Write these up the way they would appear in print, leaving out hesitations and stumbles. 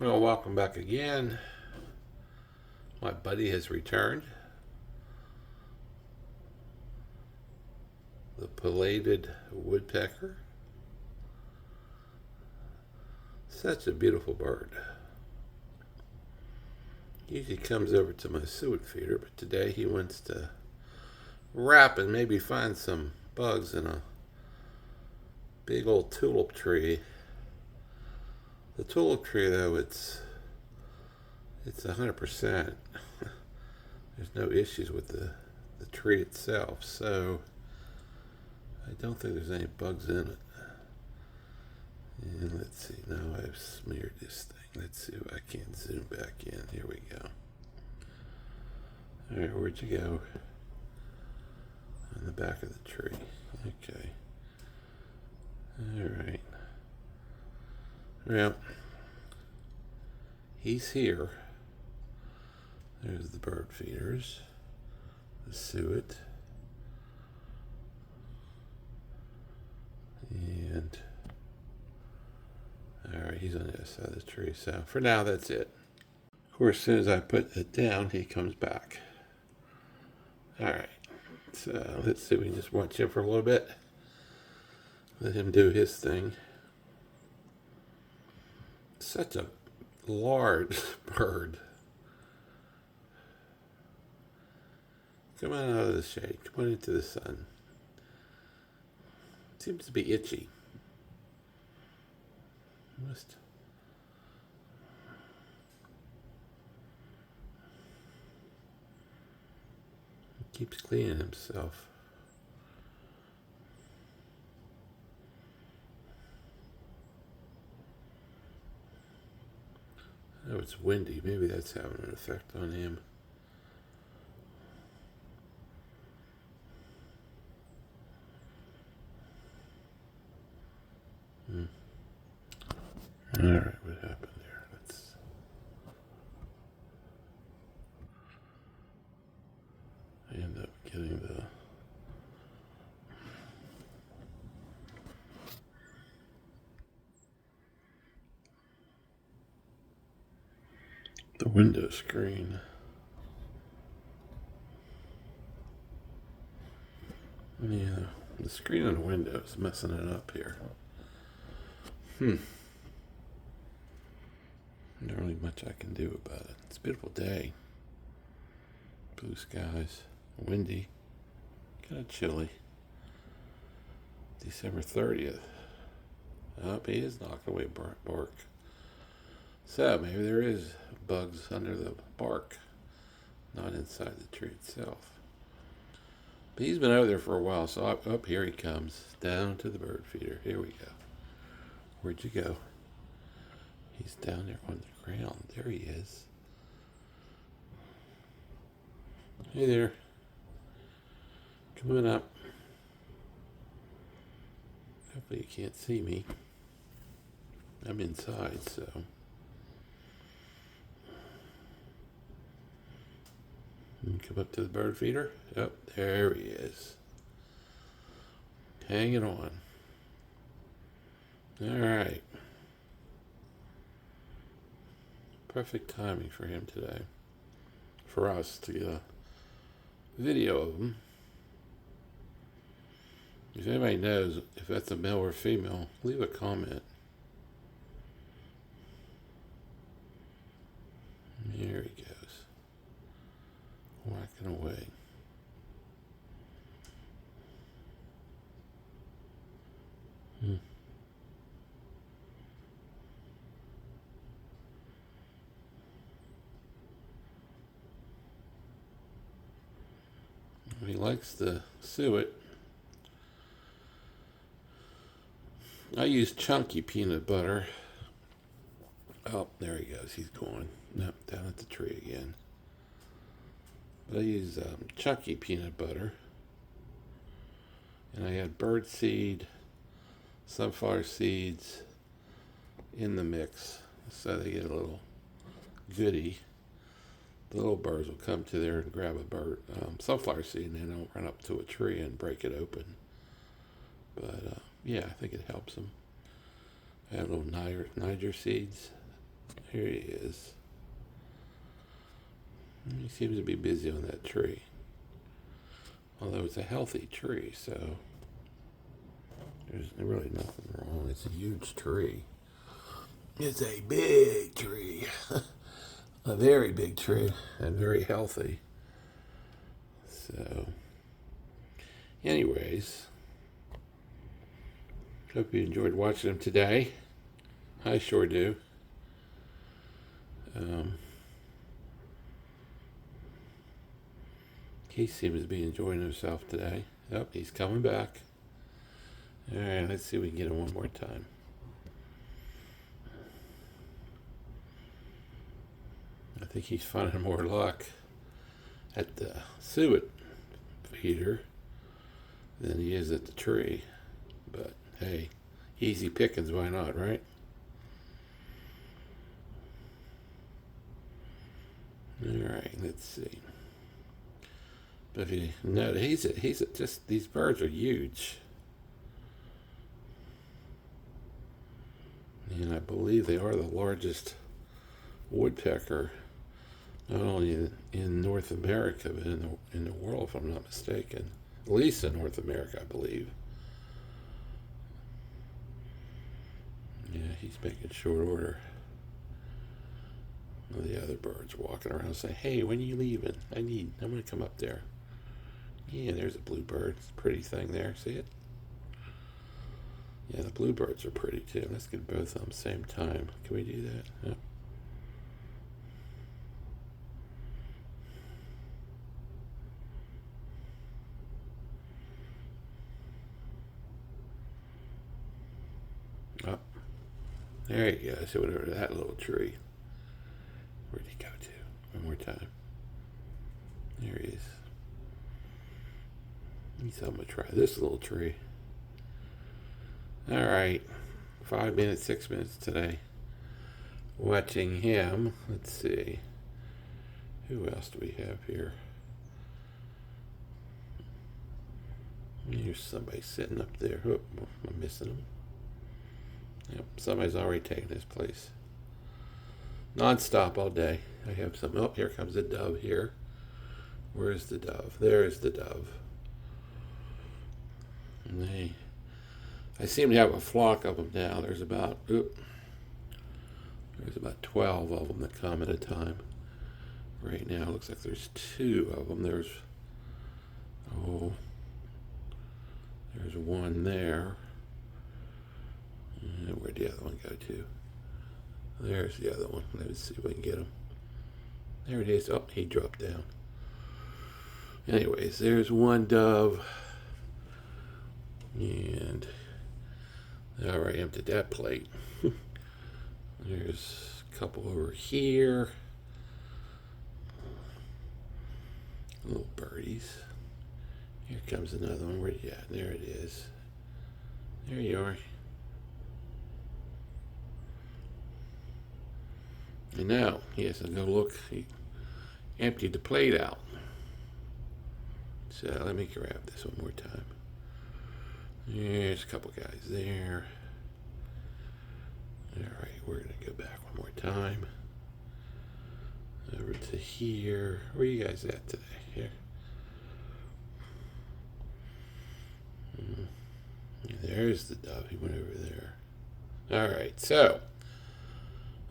Well, welcome back again. My buddy has returned. The pileated woodpecker. Such a beautiful bird. He usually comes over to my suet feeder, but today he wants to wrap and maybe find some bugs in a big old tulip tree. The tulip tree, though, it's 100%. There's no issues with the tree itself, so I don't think there's any bugs in it. And let's see, now I've smeared this thing. Let's see if I can zoom back in. Here we go. Alright, where'd you go? On the back of the tree. Okay. Alright. Well, he's here. There's the bird feeders. The suet. And alright, he's on the other side of the tree. So for now, that's it. Of course, as soon as I put it down, he comes back. Alright. So let's see if we can just watch him for a little bit. Let him do his thing. Such a large bird. Come on out of the shade. Come on into the sun. Seems to be itchy. He keeps cleaning himself. Oh, it's windy. Maybe that's having an effect on him. All right, what happened there? Let's. I end up getting the window screen. Yeah, the screen on the window is messing it up here. Not really much I can do about it. It's a beautiful day. Blue skies, windy, kind of chilly. December 30th. Oh, he is knocking away bark. So maybe there is bugs under the bark, not inside the tree itself. But he's been over there for a while, so up here he comes, down to the bird feeder. Here we go. Where'd you go? He's down there on the ground. There he is. Hey there. Come on up. Hopefully you can't see me. I'm inside, so. Come up to the bird feeder. Yep, there he is. Hanging on. All right. Perfect timing for him today. For us to get a video of him. If anybody knows if that's a male or female, leave a comment. There he goes. Whacking away. He likes the suet. I use chunky peanut butter. Oh, there he goes. He's going. Nope, down at the tree again. But I use chunky peanut butter. And I add bird seed, sunflower seeds in the mix. So they get a little goodie. The little birds will come to there and grab a sunflower seed, and they don't run up to a tree and break it open. But yeah, I think it helps them. I have little Niger seeds Here he is. He seems to be busy on that tree. Although it's a healthy tree, so there's really nothing wrong. It's a huge tree. It's a big tree. A very big tree and very healthy. So, anyways, hope you enjoyed watching him today. I sure do. He seems to be enjoying himself today. Yep, he's coming back. All right, let's see if we can get him one more time. I think he's finding more luck at the suet feeder than he is at the tree. But hey, easy pickings, why not, right? All right, let's see. But if you notice, just these birds are huge, and I believe they are the largest woodpecker, not only in North America but in the world, if I'm not mistaken. At least in North America, I believe. Yeah, he's making short order. The other birds walking around saying, "Hey, when are you leaving? I'm going to come up there." Yeah, there's a bluebird. It's a pretty thing there. See it? Yeah, the bluebirds are pretty too. Let's get both of them at the same time. Can we do that? Yep. Oh, there you go. So whatever that little tree. Where'd he go to? One more time. There he is. I'm going to try this little tree. All right. 5 minutes, 6 minutes today. Watching him. Let's see. Who else do we have here? Here's somebody sitting up there. Oh, I'm missing him. Yep, somebody's already taken his place. Non-stop all day. I have some. Oh, here comes a dove here. Where's the dove? There's the dove. And I seem to have a flock of them now. There's about 12 of them that come at a time. Right now, it looks like there's 2 of them. There's one there. And where'd the other one go to? There's the other one. Let's see if we can get him. There it is. Oh, he dropped down. Anyways, there's one dove. And I already emptied that plate. There's a couple over here. Little birdies. Here comes another one. Where you at? There it is. There you are. And now, yes, I'll go look. He emptied the plate out. So let me grab this one more time. There's a couple guys there. All right, we're going to go back one more time. Over to here. Where are you guys at today? Here. There's the dove. He went over there. All right, so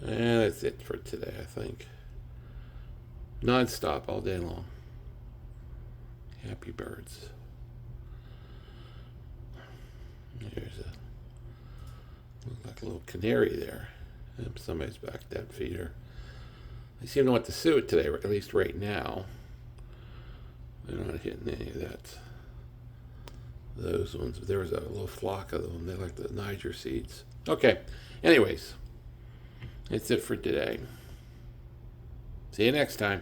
that's it for today, I think. Non-stop all day long. Happy birds. There's looks like a little canary there. Yep, somebody's back that feeder. They seem to want to suet today, or at least right now. They're not hitting any of that. Those ones. There was a little flock of them. They like the Niger seeds. Okay. Anyways, that's it for today. See you next time.